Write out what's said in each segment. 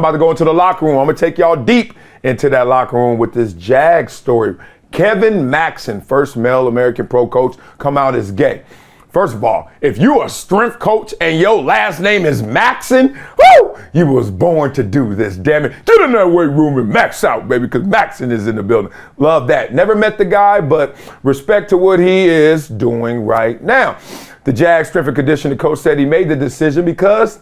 about to go into the locker room. I'm going to take y'all deep into that locker room with this Jags story. Kevin Maxen, first male American pro coach, come out as gay. First of all, if you a strength coach and your last name is Maxen, whoo, you was born to do this, damn it. Get in that weight room and max out, baby, because Maxen is in the building. Love that. Never met the guy, but respect to what he is doing right now. The Jags strength and conditioning coach said he made the decision because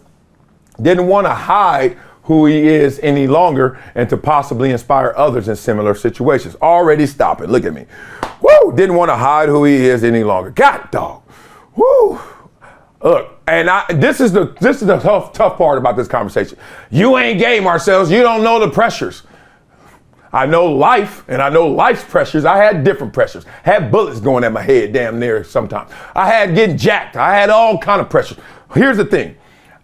didn't want to hide who he is any longer and to possibly inspire others in similar situations. Already stop it. Look at me. Woo! Didn't want to hide who he is any longer. God dog. Woo! Look, and this is the tough part about this conversation. You ain't gay, Marcellus. You don't know the pressures. I know life, and I know life's pressures. I had different pressures. Had bullets going at my head damn near sometimes. I had getting jacked. I had all kind of pressures. Here's the thing.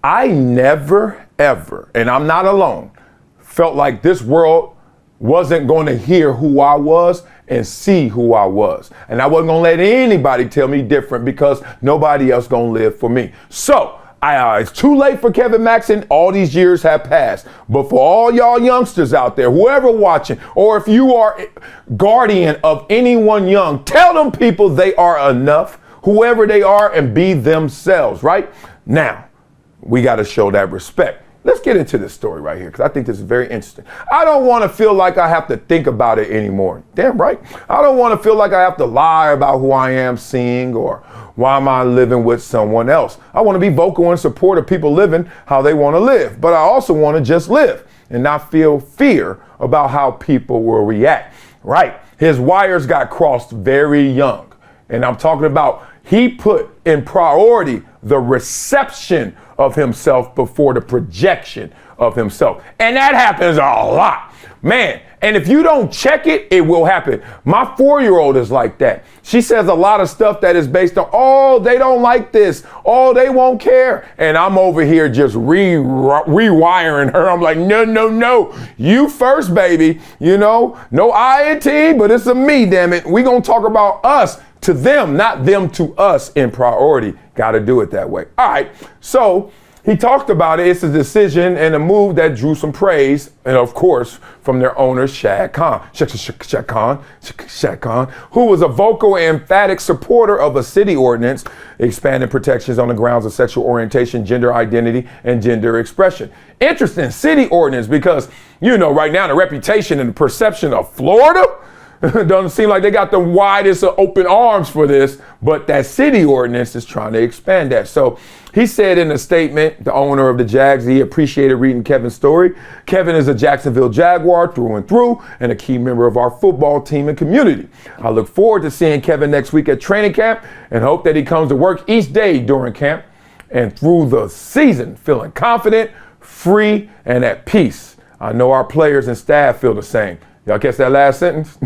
I never, ever, and I'm not alone, felt like this world wasn't going to hear who I was and see who I was. And I wasn't going to let anybody tell me different because nobody else going to live for me. So it's too late for Kevin Maxen. All these years have passed. But for all y'all youngsters out there, whoever watching, or if you are guardian of anyone young, tell them people they are enough, whoever they are, and be themselves, right? Now, we got to show that respect. Let's get into this story right here because I think this is very interesting. I don't want to feel like I have to think about it anymore. Damn right. I don't want to feel like I have to lie about who I am seeing or why am I living with someone else. I want to be vocal in support of people living how they want to live, but I also want to just live and not feel fear about how people will react. Right. His wires got crossed very young. And I'm talking about he put in priority the reception of himself before the projection of himself. And that happens a lot, man. And if you don't check it, it will happen. My 4-year-old is like that. She says a lot of stuff that is based on, oh, they don't like this. Oh, they won't care. And I'm over here just rewiring her. I'm like, no. You first, baby. You know, no I and T, but it's a me, damn it. We gonna talk about us to them, not them to us in priority. Got to do it that way. All right. So he talked about it. It's a decision and a move that drew some praise. And of course, from their owner, Shad Khan, who was a vocal and emphatic supporter of a city ordinance expanding protections on the grounds of sexual orientation, gender identity, and gender expression. Interesting city ordinance because, you know, right now the reputation and the perception of Florida doesn't seem like they got the widest open arms for this, but that city ordinance is trying to expand that. So he said in a statement, the owner of the Jags, he appreciated reading Kevin's story. Kevin is a Jacksonville Jaguar through and through and a key member of our football team and community. I look forward to seeing Kevin next week at training camp and hope that he comes to work each day during camp and through the season feeling confident, free, and at peace. I know our players and staff feel the same. Y'all catch that last sentence?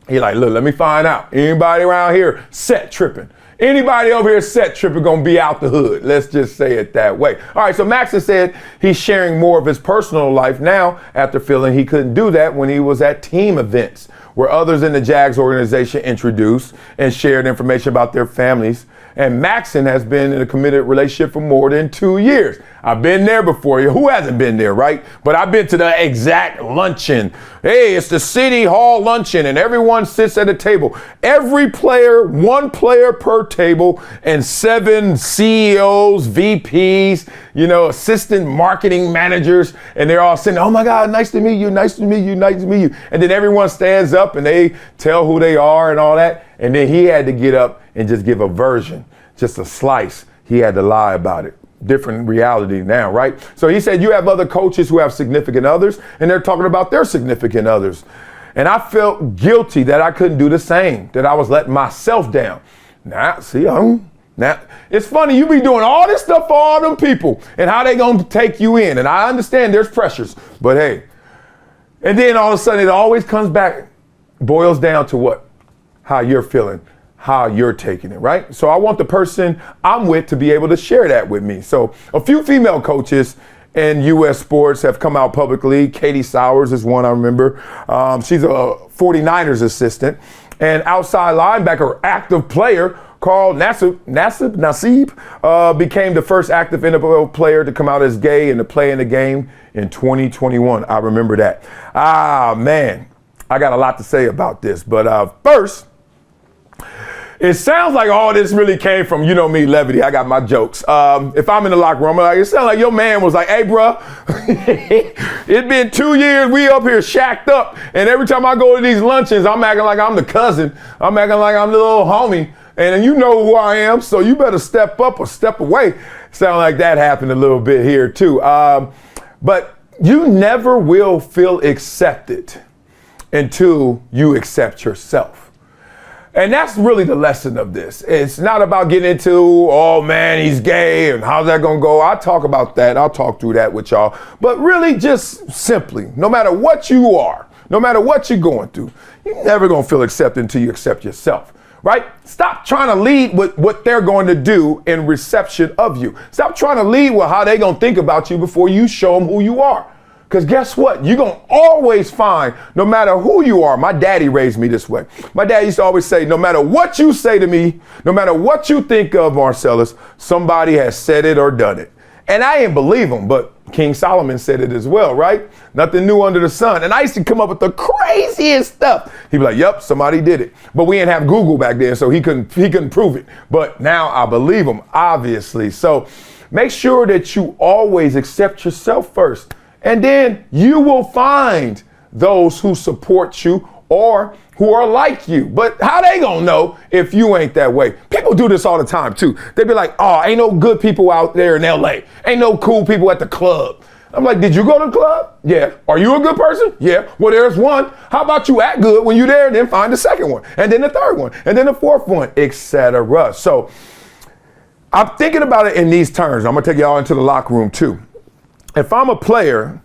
He like, look, let me find out. Anybody around here set tripping? Anybody over here set tripping gonna be out the hood? Let's just say it that way. All right, so Maxen said he's sharing more of his personal life now after feeling he couldn't do that when he was at team events where others in the Jags organization introduced and shared information about their families. And Maxen has been in a committed relationship for more than 2 years. I've been there before. Who hasn't been there, right? But I've been to the exact luncheon. Hey, it's the City Hall luncheon, and everyone sits at a table. Every player, 1 player per table, and 7 CEOs, VPs, you know, assistant marketing managers, and they're all saying, oh my God, nice to meet you, nice to meet you, nice to meet you. And then everyone stands up and they tell who they are and all that. And then he had to get up and just give a version, just a slice. He had to lie about it. Different reality now, right? So he said you have other coaches who have significant others and they're talking about their significant others. And I felt guilty that I couldn't do the same, that I was letting myself down. Now, see, now it's funny, you be doing all this stuff for all them people and how they gonna take you in. And I understand there's pressures, but hey. And then all of a sudden it always comes back, boils down to what? How you're feeling, how you're taking it, right? So I want the person I'm with to be able to share that with me. So a few female coaches in U.S. sports have come out publicly. Katie Sowers is one I remember. She's a 49ers assistant and outside linebacker, active player Carl Nassib became the first active NFL player to come out as gay and to play in the game in 2021. I remember that. Man, I got a lot to say about this. But first, it sounds like all this really came from, you know me, levity. I got my jokes. If I'm in the locker room, it sounds like your man was like, hey, bro, it's been 2 years. We up here shacked up. And every time I go to these luncheons, I'm acting like I'm the cousin. I'm acting like I'm the little homie. And you know who I am, so you better step up or step away. Sound like that happened a little bit here, too. But you never will feel accepted until you accept yourself. And that's really the lesson of this. It's not about getting into, oh man, he's gay and how's that gonna go? I'll talk about that. I'll talk through that with y'all. But really just simply, no matter what you are, no matter what you're going through, you're never gonna feel accepted until you accept yourself, right? Stop trying to lead with what they're going to do in reception of you. Stop trying to lead with how they're gonna think about you before you show them who you are. Because guess what? You're going to always find, no matter who you are, my daddy raised me this way. My dad used to always say, no matter what you say to me, no matter what you think of Marcellus, somebody has said it or done it. And I didn't believe him, but King Solomon said it as well, right? Nothing new under the sun. And I used to come up with the craziest stuff. He'd be like, yep, somebody did it. But we didn't have Google back then, so he couldn't prove it. But now I believe him, obviously. So make sure that you always accept yourself first. And then you will find those who support you or who are like you. But how they gonna know if you ain't that way? People do this all the time too. They be like, oh, ain't no good people out there in LA. Ain't no cool people at the club. I'm like, did you go to the club? Yeah. Are you a good person? Yeah. Well, there's one. How about you act good when you're there and then find the second one and then the third one and then the fourth one, etc. So I'm thinking about it in these terms. I'm gonna take y'all into the locker room too. If I'm a player,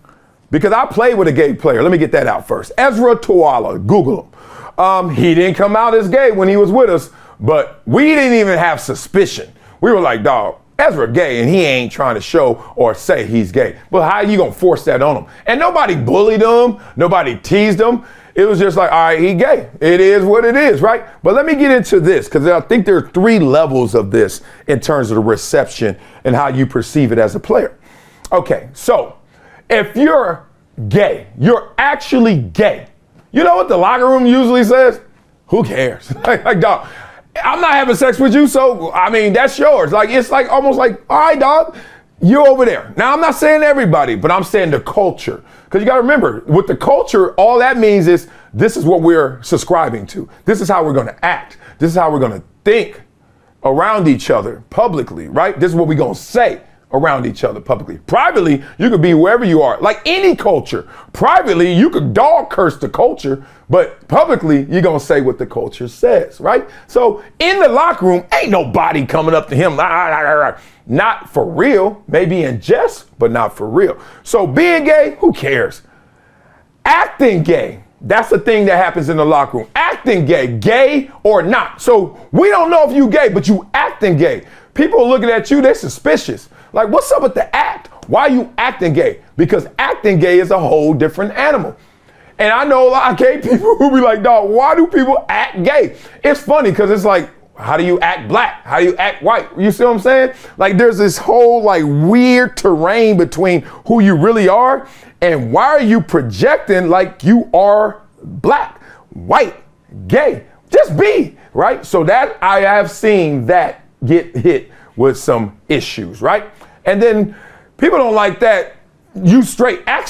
because I played with a gay player, let me get that out first. Ezra Tuala, Google him. He didn't come out as gay when he was with us, but we didn't even have suspicion. We were like, dog, Ezra gay and he ain't trying to show or say he's gay. But how are you gonna force that on him? And nobody bullied him, nobody teased him. It was just like, all right, he gay. It is what it is, right? But let me get into this, because I think there are 3 levels of this in terms of the reception and how you perceive it as a player. Okay, so if you're gay, you're actually gay. You know what the locker room usually says? Who cares? Like, dog, I'm not having sex with you, so, I mean, that's yours. Like, it's like almost like, all right, dog, you're over there. Now, I'm not saying everybody, but I'm saying the culture. Because you got to remember, with the culture, all that means is this is what we're subscribing to. This is how we're going to act. This is how we're going to think around each other publicly, right? This is what we're going to say around each other publicly. Privately, you could be wherever you are, like any culture. Privately, you could dog curse the culture, but publicly, you're going to say what the culture says, right? So in the locker room, ain't nobody coming up to him, not for real, maybe in jest, but not for real. So being gay, who cares? Acting gay, that's the thing that happens in the locker room. Acting gay or not. So we don't know if you gay, but you acting gay. People are looking at you, they're suspicious. Like, what's up with the act? Why are you acting gay? Because acting gay is a whole different animal. And I know a lot of gay people who be like, dog, why do people act gay? It's funny because it's like, how do you act black? How do you act white? You see what I'm saying? Like, there's this whole like weird terrain between who you really are and why are you projecting like you are black, white, gay? Just be, right? So that I have seen that get hit with some issues, right? And then people don't like that. You act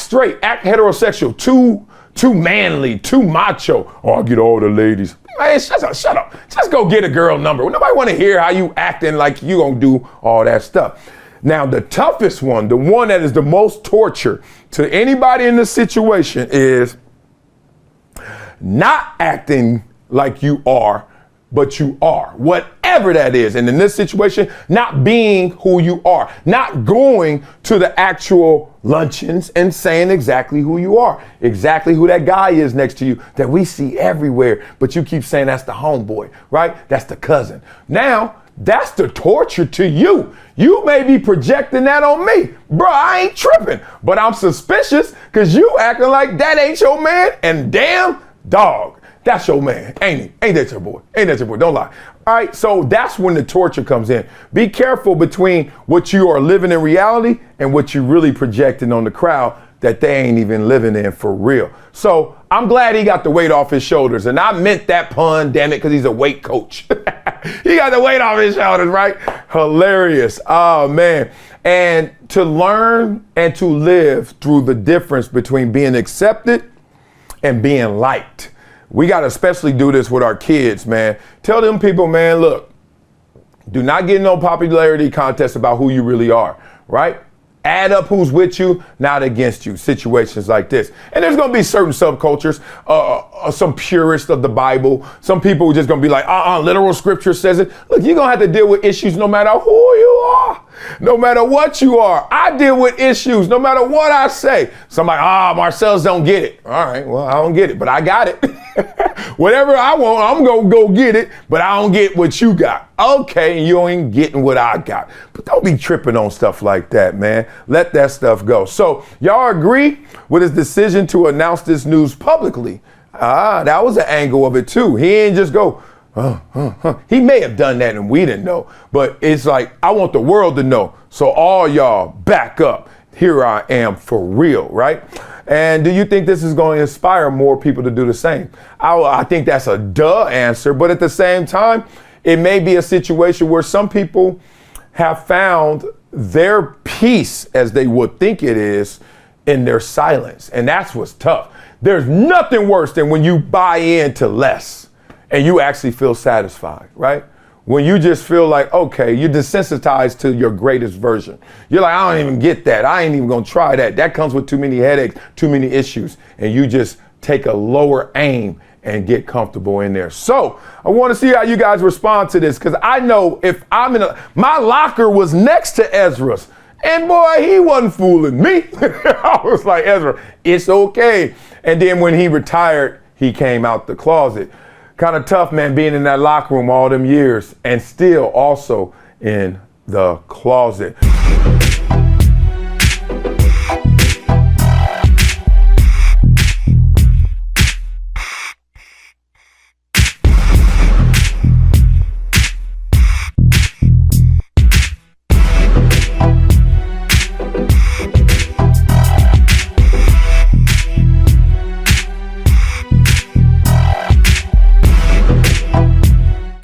heterosexual, too manly, too macho. Oh, I'll get all the ladies. Man, shut up. Just go get a girl number. Nobody want to hear how you acting like you gonna do all that stuff. Now, the toughest one, the one that is the most torture to anybody in this situation is not acting like you are, but you are, whatever that is. And in this situation, not being who you are, not going to the actual luncheons and saying exactly who you are, exactly who that guy is next to you that we see everywhere, but you keep saying that's the homeboy, right? That's the cousin. Now, that's the torture to you. You may be projecting that on me. Bro, I ain't tripping, but I'm suspicious because you acting like that ain't your man, and damn, dog. That's your man, ain't he? Ain't that your boy? Ain't that your boy? Don't lie. All right, so that's when the torture comes in. Be careful between what you are living in reality and what you're really projecting on the crowd that they ain't even living in for real. So I'm glad he got the weight off his shoulders. And I meant that pun, damn it, because he's a weight coach. He got the weight off his shoulders, right? Hilarious. Oh, man. And to learn and to live through the difference between being accepted and being liked. We got to especially do this with our kids, man. Tell them people, man, look, do not get in no popularity contest about who you really are, right? Add up who's with you, not against you. Situations like this. And there's going to be certain subcultures, some purists of the Bible. Some people are just going to be like, literal scripture says it. Look, you're going to have to deal with issues no matter who you are, no matter what you are. I deal with issues no matter what I say. Somebody, Marcellus don't get it. All right, well, I don't get it, but I got it. Whatever I want, I'm going to go get it, but I don't get what you got. Okay, you ain't getting what I got. But don't be tripping on stuff like that, man. Let that stuff go. So y'all agree with his decision to announce this news publicly? That was an angle of it too. He ain't just go, He may have done that and we didn't know, but it's like, I want the world to know. So all y'all back up. Here I am for real, right? And do you think this is going to inspire more people to do the same? I think that's a duh answer, but at the same time, it may be a situation where some people have found their peace, as they would think it is, in their silence. And that's what's tough. There's nothing worse than when you buy into less and you actually feel satisfied, right? When you just feel like, okay, you're desensitized to your greatest version. You're like, I don't even get that. I ain't even gonna try that. That comes with too many headaches, too many issues. And you just take a lower aim and get comfortable in there. So I wanna see how you guys respond to this, because I know if I'm my locker was next to Ezra's, and boy, he wasn't fooling me. I was like, Ezra, it's okay. And then when he retired, he came out the closet. Kind of tough, man, being in that locker room all them years and still also in the closet.